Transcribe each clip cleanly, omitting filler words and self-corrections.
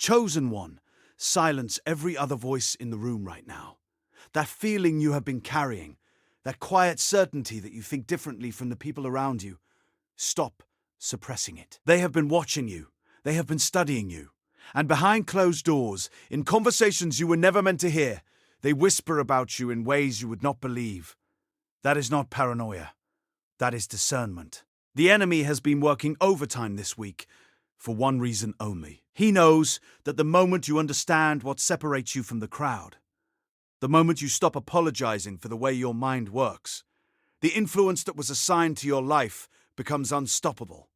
Chosen one, silence every other voice in the room right now. That feeling you have been carrying, that quiet certainty that you think differently from the people around you, stop suppressing it. They have been watching you. They have been studying you. And behind closed doors, in conversations you were never meant to hear, they whisper about you in ways you would not believe. That is not paranoia. That is discernment. The enemy has been working overtime this week for one reason only. He knows that the moment you understand what separates you from the crowd, the moment you stop apologizing for the way your mind works, the influence that was assigned to your life becomes unstoppable.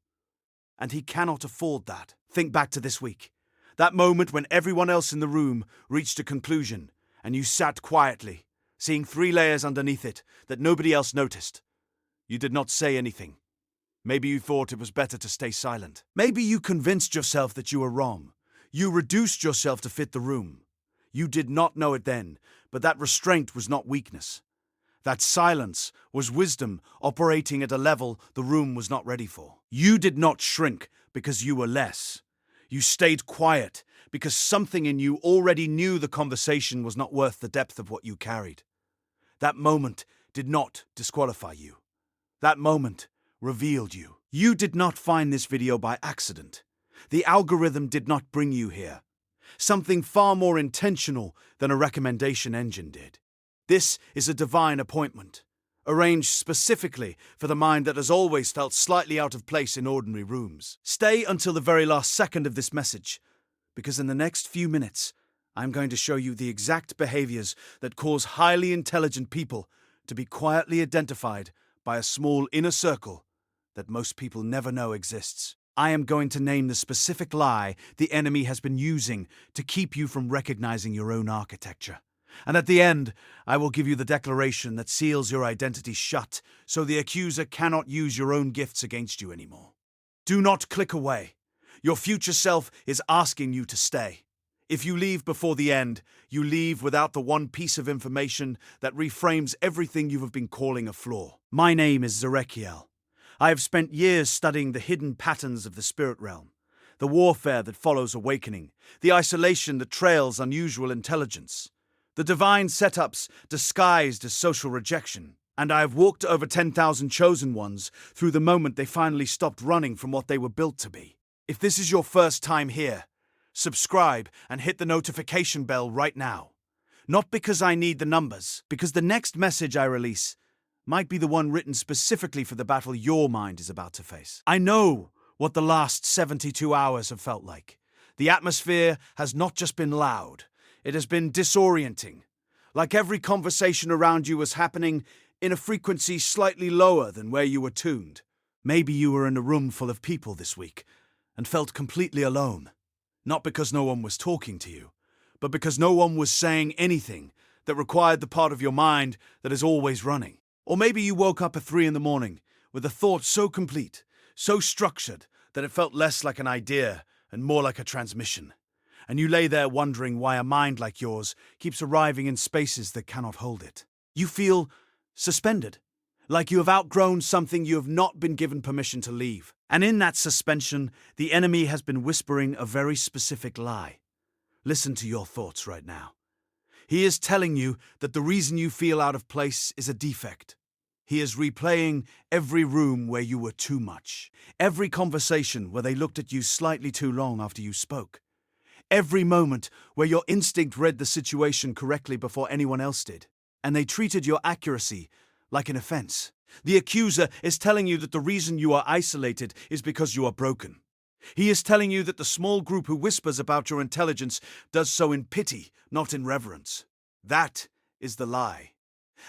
And he cannot afford that. Think back to this week. That moment when everyone else in the room reached a conclusion and you sat quietly, seeing 3 layers underneath it that nobody else noticed. You did not say anything. Maybe you thought it was better to stay silent. Maybe you convinced yourself that you were wrong. You reduced yourself to fit the room. You did not know it then, but that restraint was not weakness. That silence was wisdom operating at a level the room was not ready for. You did not shrink because you were less. You stayed quiet because something in you already knew the conversation was not worth the depth of what you carried. That moment did not disqualify you. That moment revealed you. You did not find this video by accident. The algorithm did not bring you here. Something far more intentional than a recommendation engine did. This is a divine appointment, arranged specifically for the mind that has always felt slightly out of place in ordinary rooms. Stay until the very last second of this message, because in the next few minutes, I'm going to show you the exact behaviors that cause highly intelligent people to be quietly identified by a small inner circle that most people never know exists. I am going to name the specific lie the enemy has been using to keep you from recognizing your own architecture. And at the end, I will give you the declaration that seals your identity shut so the accuser cannot use your own gifts against you anymore. Do not click away. Your future self is asking you to stay. If you leave before the end, you leave without the one piece of information that reframes everything you have been calling a flaw. My name is Zerekiel. I have spent years studying the hidden patterns of the spirit realm, the warfare that follows awakening, the isolation that trails unusual intelligence, the divine setups disguised as social rejection. And I have walked over 10,000 chosen ones through the moment they finally stopped running from what they were built to be. If this is your first time here, subscribe and hit the notification bell right now. Not because I need the numbers, because the next message I release might be the one written specifically for the battle your mind is about to face. I know what the last 72 hours have felt like. The atmosphere has not just been loud, it has been disorienting. Like every conversation around you was happening in a frequency slightly lower than where you were tuned. Maybe you were in a room full of people this week and felt completely alone. Not because no one was talking to you, but because no one was saying anything that required the part of your mind that is always running. Or maybe you woke up at 3 a.m. with a thought so complete, so structured, that it felt less like an idea and more like a transmission. And you lay there wondering why a mind like yours keeps arriving in spaces that cannot hold it. You feel suspended, like you have outgrown something you have not been given permission to leave. And in that suspension, the enemy has been whispering a very specific lie. Listen to your thoughts right now. He is telling you that the reason you feel out of place is a defect. He is replaying every room where you were too much, every conversation where they looked at you slightly too long after you spoke, every moment where your instinct read the situation correctly before anyone else did, and they treated your accuracy like an offense. The accuser is telling you that the reason you are isolated is because you are broken. He is telling you that the small group who whispers about your intelligence does so in pity, not in reverence. That is the lie.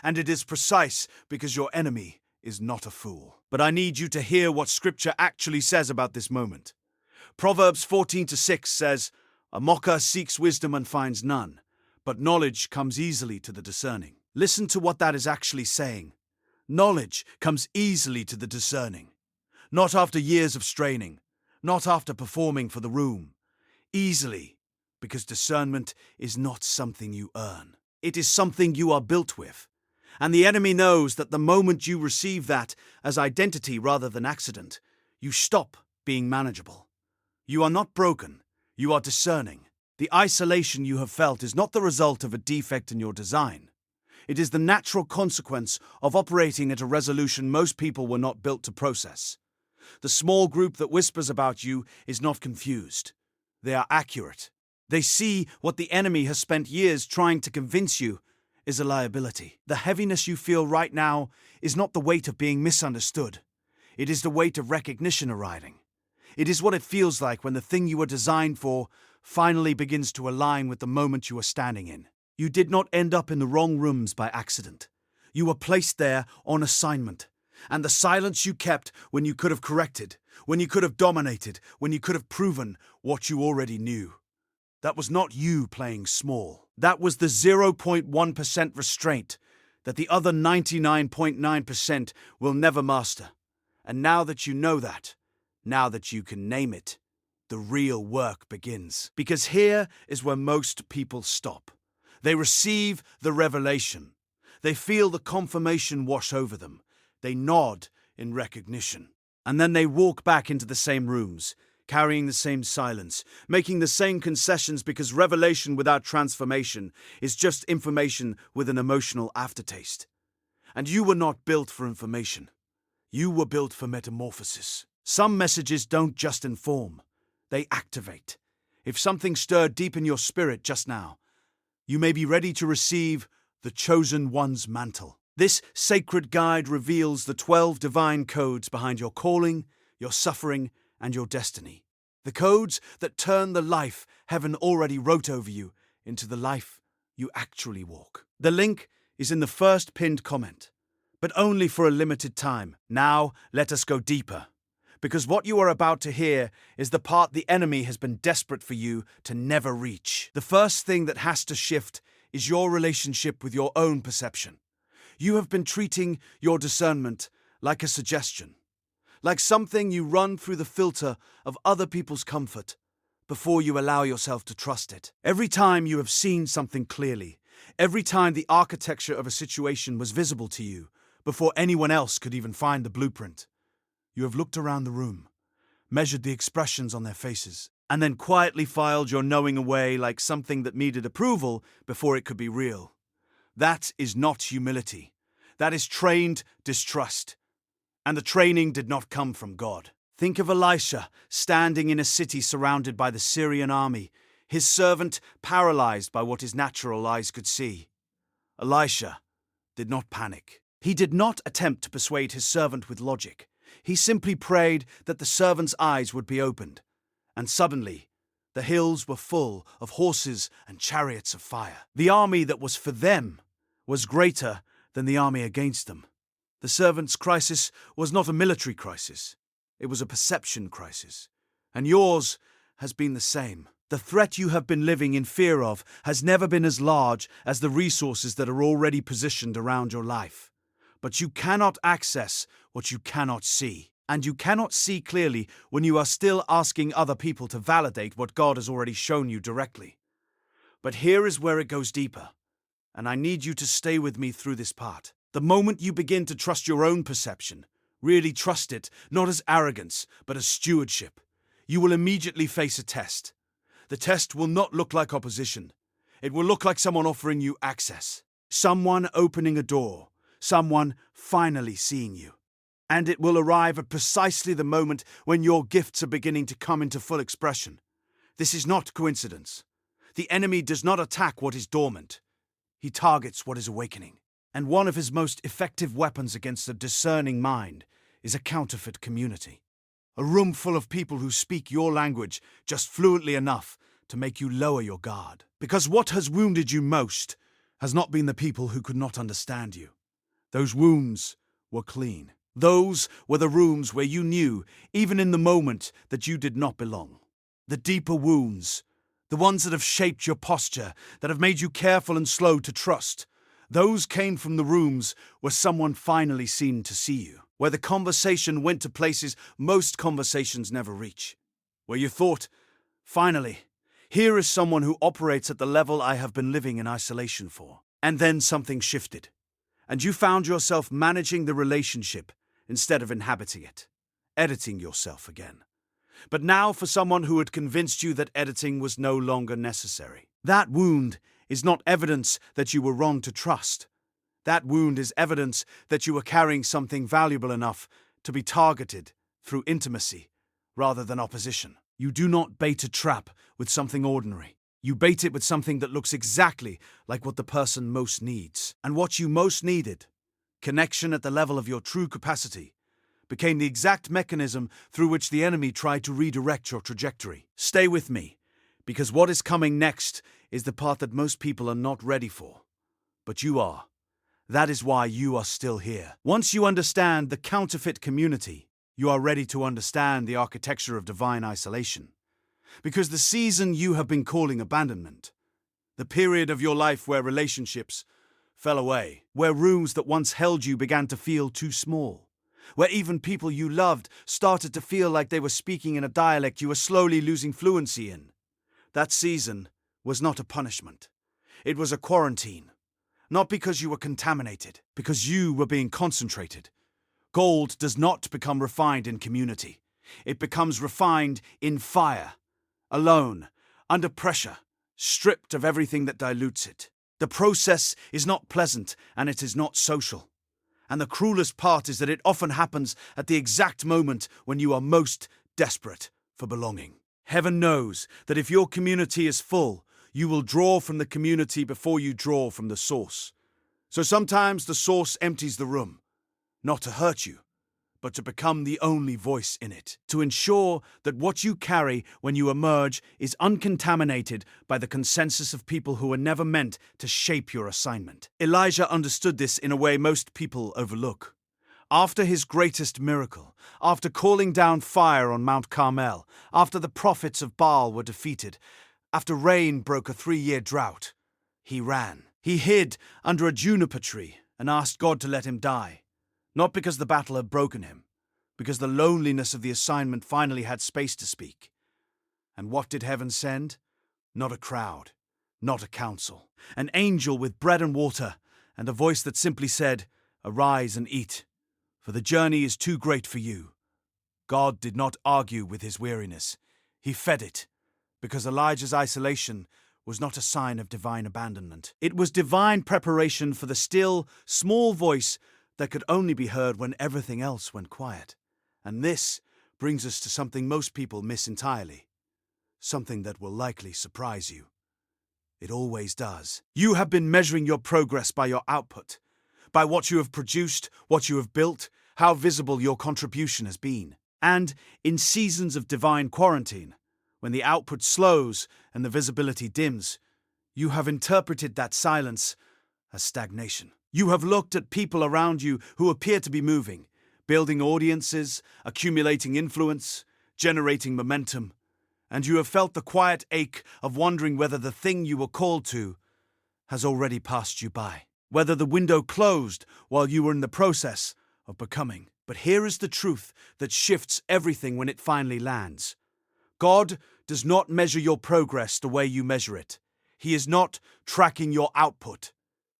And it is precise because your enemy is not a fool. But I need you to hear what Scripture actually says about this moment. Proverbs 14:6 says, "A mocker seeks wisdom and finds none, but knowledge comes easily to the discerning." Listen to what that is actually saying. Knowledge comes easily to the discerning. Not after years of straining, not after performing for the room. Easily, because discernment is not something you earn. It is something you are built with. And the enemy knows that the moment you receive that as identity rather than accident, you stop being manageable. You are not broken, you are discerning. The isolation you have felt is not the result of a defect in your design. It is the natural consequence of operating at a resolution most people were not built to process. The small group that whispers about you is not confused. They are accurate. They see what the enemy has spent years trying to convince you is a liability. The heaviness you feel right now is not the weight of being misunderstood. It is the weight of recognition arriving. It is what it feels like when the thing you were designed for finally begins to align with the moment you are standing in. You did not end up in the wrong rooms by accident. You were placed there on assignment. And the silence you kept when you could have corrected, when you could have dominated, when you could have proven what you already knew. That was not you playing small. That was the 0.1% restraint that the other 99.9% will never master. And now that you know that, now that you can name it, the real work begins. Because here is where most people stop. They receive the revelation. They feel the confirmation wash over them. They nod in recognition. And then they walk back into the same rooms, carrying the same silence, making the same concessions because revelation without transformation is just information with an emotional aftertaste. And you were not built for information. You were built for metamorphosis. Some messages don't just inform, they activate. If something stirred deep in your spirit just now, you may be ready to receive the chosen one's mantle. This sacred guide reveals the 12 divine codes behind your calling, your suffering, and your destiny. The codes that turn the life heaven already wrote over you into the life you actually walk. The link is in the first pinned comment, but only for a limited time. Now, let us go deeper. Because what you are about to hear is the part the enemy has been desperate for you to never reach. The first thing that has to shift is your relationship with your own perception. You have been treating your discernment like a suggestion, like something you run through the filter of other people's comfort before you allow yourself to trust it. Every time you have seen something clearly, every time the architecture of a situation was visible to you before anyone else could even find the blueprint, you have looked around the room, measured the expressions on their faces, and then quietly filed your knowing away like something that needed approval before it could be real. That is not humility. That is trained distrust. And the training did not come from God. Think of Elisha standing in a city surrounded by the Syrian army, his servant paralyzed by what his natural eyes could see. Elisha did not panic. He did not attempt to persuade his servant with logic. He simply prayed that the servant's eyes would be opened. And suddenly, the hills were full of horses and chariots of fire. The army that was for them was greater than the army against them. The servant's crisis was not a military crisis. It was a perception crisis. And yours has been the same. The threat you have been living in fear of has never been as large as the resources that are already positioned around your life. But you cannot access what you cannot see. And you cannot see clearly when you are still asking other people to validate what God has already shown you directly. But here is where it goes deeper. And I need you to stay with me through this part. The moment you begin to trust your own perception, really trust it, not as arrogance, but as stewardship, you will immediately face a test. The test will not look like opposition. It will look like someone offering you access, someone opening a door, someone finally seeing you. And it will arrive at precisely the moment when your gifts are beginning to come into full expression. This is not coincidence. The enemy does not attack what is dormant. He targets what is awakening. And one of his most effective weapons against a discerning mind is a counterfeit community. A room full of people who speak your language just fluently enough to make you lower your guard. Because what has wounded you most has not been the people who could not understand you. Those wounds were clean. Those were the rooms where you knew, even in the moment, that you did not belong. The deeper wounds, the ones that have shaped your posture, that have made you careful and slow to trust, those came from the rooms where someone finally seemed to see you, where the conversation went to places most conversations never reach, where you thought, finally, here is someone who operates at the level I have been living in isolation for. And then something shifted, and you found yourself managing the relationship instead of inhabiting it, editing yourself again. but now for someone who had convinced you that editing was no longer necessary. That wound is not evidence that you were wrong to trust. That wound is evidence that you were carrying something valuable enough to be targeted through intimacy rather than opposition. You do not bait a trap with something ordinary. You bait it with something that looks exactly like what the person most needs. And what you most needed, connection at the level of your true capacity, became the exact mechanism through which the enemy tried to redirect your trajectory. Stay with me, because what is coming next is the part that most people are not ready for. But you are. That is why you are still here. Once you understand the counterfeit community, you are ready to understand the architecture of divine isolation. Because the season you have been calling abandonment, the period of your life where relationships fell away, where rooms that once held you began to feel too small, where even people you loved started to feel like they were speaking in a dialect you were slowly losing fluency in. That season was not a punishment. It was a quarantine. Not because you were contaminated, because you were being concentrated. Gold does not become refined in community. It becomes refined in fire, alone, under pressure, stripped of everything that dilutes it. The process is not pleasant and it is not social. And the cruelest part is that it often happens at the exact moment when you are most desperate for belonging. Heaven knows that if your community is full, you will draw from the community before you draw from the source. So sometimes the source empties the room, not to hurt you, but to become the only voice in it, to ensure that what you carry when you emerge is uncontaminated by the consensus of people who were never meant to shape your assignment. Elijah understood this in a way most people overlook. After his greatest miracle, after calling down fire on Mount Carmel, after the prophets of Baal were defeated, after rain broke a 3-year drought, he ran. He hid under a juniper tree and asked God to let him die. Not because the battle had broken him, because the loneliness of the assignment finally had space to speak. And what did heaven send? Not a crowd, not a council. An angel with bread and water, and a voice that simply said, "Arise and eat, for the journey is too great for you." God did not argue with his weariness. He fed it, because Elijah's isolation was not a sign of divine abandonment. It was divine preparation for the still, small voice that could only be heard when everything else went quiet. And this brings us to something most people miss entirely. Something that will likely surprise you. It always does. You have been measuring your progress by your output, by what you have produced, what you have built, how visible your contribution has been. And in seasons of divine quarantine, when the output slows and the visibility dims, you have interpreted that silence as stagnation. You have looked at people around you who appear to be moving, building audiences, accumulating influence, generating momentum, and you have felt the quiet ache of wondering whether the thing you were called to has already passed you by, whether the window closed while you were in the process of becoming. But here is the truth that shifts everything when it finally lands. God does not measure your progress the way you measure it. He is not tracking your output.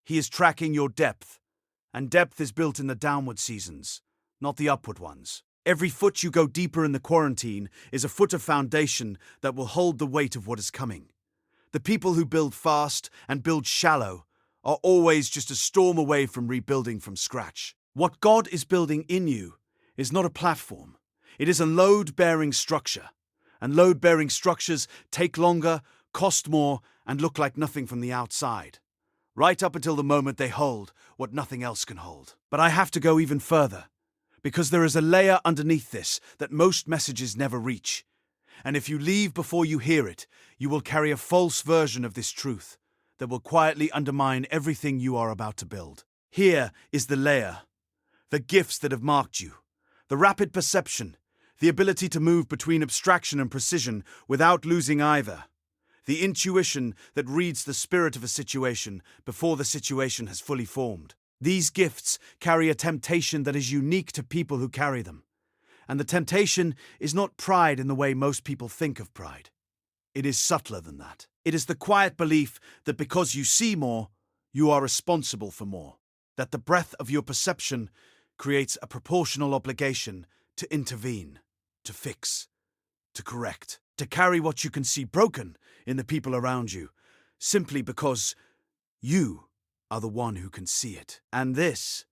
He is tracking your depth. And depth is built in the downward seasons, not the upward ones. Every foot you go deeper in the quarantine is a foot of foundation that will hold the weight of what is coming. The people who build fast and build shallow are always just a storm away from rebuilding from scratch. What God is building in you is not a platform. It is a load-bearing structure. And load-bearing structures take longer, cost more, and look like nothing from the outside. Right up until the moment they hold what nothing else can hold. But I have to go even further, because there is a layer underneath this that most messages never reach. And if you leave before you hear it, you will carry a false version of this truth that will quietly undermine everything you are about to build. Here is the layer, the gifts that have marked you, the rapid perception, the ability to move between abstraction and precision without losing either. The intuition that reads the spirit of a situation before the situation has fully formed. These gifts carry a temptation that is unique to people who carry them. And the temptation is not pride in the way most people think of pride. It is subtler than that. It is the quiet belief that because you see more, you are responsible for more. That the breadth of your perception creates a proportional obligation to intervene, to fix, to to correct, to carry what you can see broken in the people around you, simply because you are the one who can see it. And this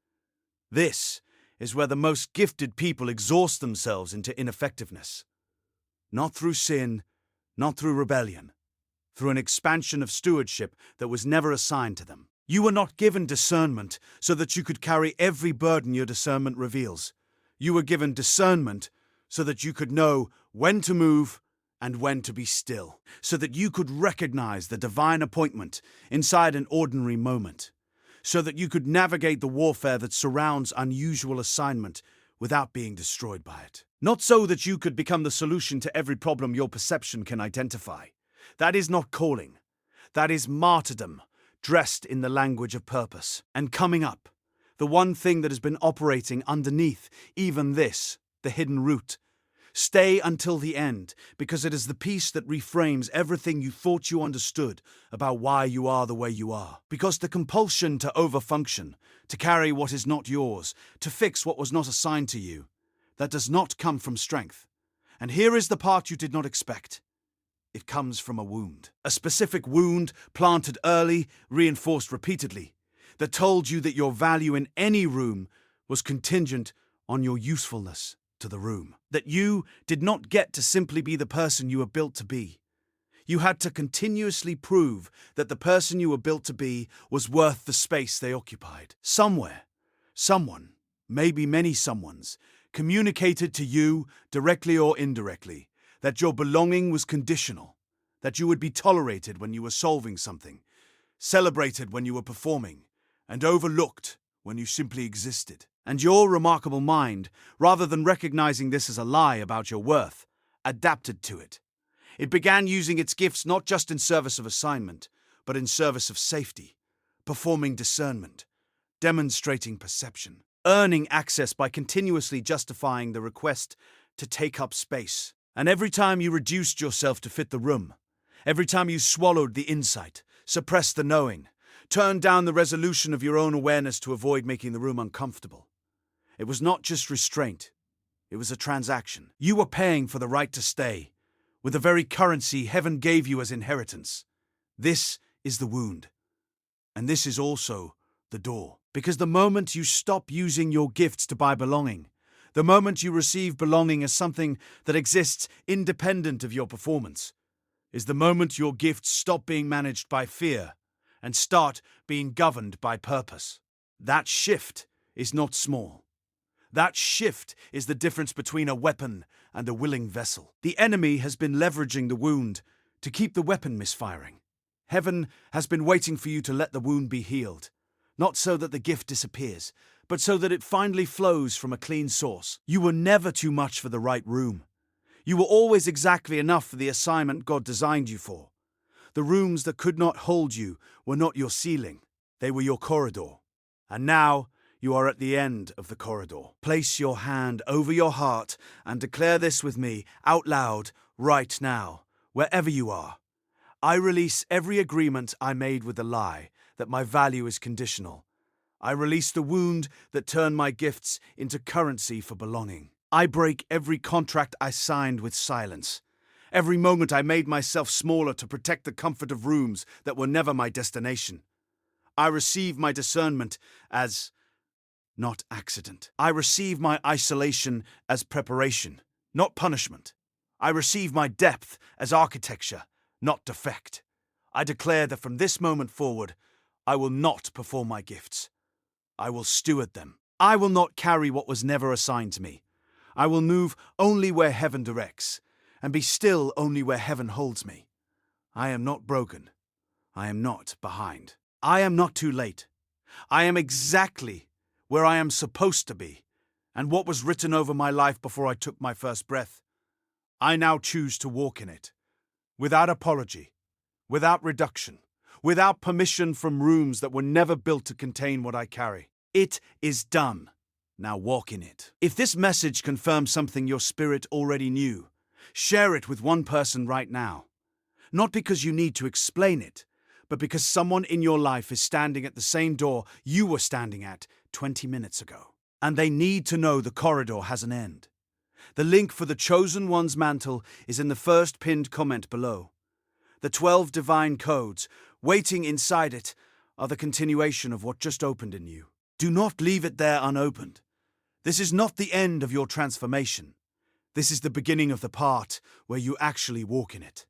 is where the most gifted people exhaust themselves into ineffectiveness. Not through sin, not through rebellion, through an expansion of stewardship that was never assigned to them. You were not given discernment so that you could carry every burden your discernment reveals. You were given discernment so that you could know when to move and when to be still, so that you could recognize the divine appointment inside an ordinary moment, so that you could navigate the warfare that surrounds unusual assignment without being destroyed by it. Not so that you could become the solution to every problem your perception can identify. That is not calling. That is martyrdom, dressed in the language of purpose. And coming up, the one thing that has been operating underneath even this, the hidden root. Stay until the end, because it is the piece that reframes everything you thought you understood about why you are the way you are. Because the compulsion to overfunction, to carry what is not yours, to fix what was not assigned to you, that does not come from strength. And here is the part you did not expect. It comes from a wound. A specific wound planted early, reinforced repeatedly, that told you that your value in any room was contingent on your usefulness to the room. That you did not get to simply be the person you were built to be. You had to continuously prove that the person you were built to be was worth the space they occupied. Somewhere, someone, maybe many someones, communicated to you, directly or indirectly, that your belonging was conditional, that you would be tolerated when you were solving something, celebrated when you were performing, and overlooked when you simply existed. And your remarkable mind, rather than recognizing this as a lie about your worth, adapted to it. It began using its gifts not just in service of assignment, but in service of safety, performing discernment, demonstrating perception, earning access by continuously justifying the request to take up space. And every time you reduced yourself to fit the room, every time you swallowed the insight, suppressed the knowing, turned down the resolution of your own awareness to avoid making the room uncomfortable, it was not just restraint, it was a transaction. You were paying for the right to stay, with the very currency heaven gave you as inheritance. This is the wound. And this is also the door. Because the moment you stop using your gifts to buy belonging, the moment you receive belonging as something that exists independent of your performance, is the moment your gifts stop being managed by fear and start being governed by purpose. That shift is not small. That shift is the difference between a weapon and a willing vessel. The enemy has been leveraging the wound to keep the weapon misfiring. Heaven has been waiting for you to let the wound be healed, not so that the gift disappears, but so that it finally flows from a clean source. You were never too much for the right room. You were always exactly enough for the assignment God designed you for. The rooms that could not hold you were not your ceiling, they were your corridor. And now, you are at the end of the corridor. Place your hand over your heart and declare this with me, out loud, right now, wherever you are. I release every agreement I made with the lie that my value is conditional. I release the wound that turned my gifts into currency for belonging. I break every contract I signed with silence. Every moment I made myself smaller to protect the comfort of rooms that were never my destination. I receive my discernment as not accident. I receive my isolation as preparation, not punishment. I receive my depth as architecture, not defect. I declare that from this moment forward, I will not perform my gifts. I will steward them. I will not carry what was never assigned to me. I will move only where heaven directs, and be still only where heaven holds me. I am not broken. I am not behind. I am not too late. I am exactly where I am supposed to be, and what was written over my life before I took my first breath. I now choose to walk in it, without apology, without reduction, without permission from rooms that were never built to contain what I carry. It is done. Now walk in it. If this message confirms something your spirit already knew, share it with one person right now. Not because you need to explain it, but because someone in your life is standing at the same door you were standing at 20 minutes ago. And they need to know the corridor has an end. The link for the Chosen One's mantle is in the first pinned comment below. The 12 divine codes, waiting inside it, are the continuation of what just opened in you. Do not leave it there unopened. This is not the end of your transformation. This is the beginning of the part where you actually walk in it.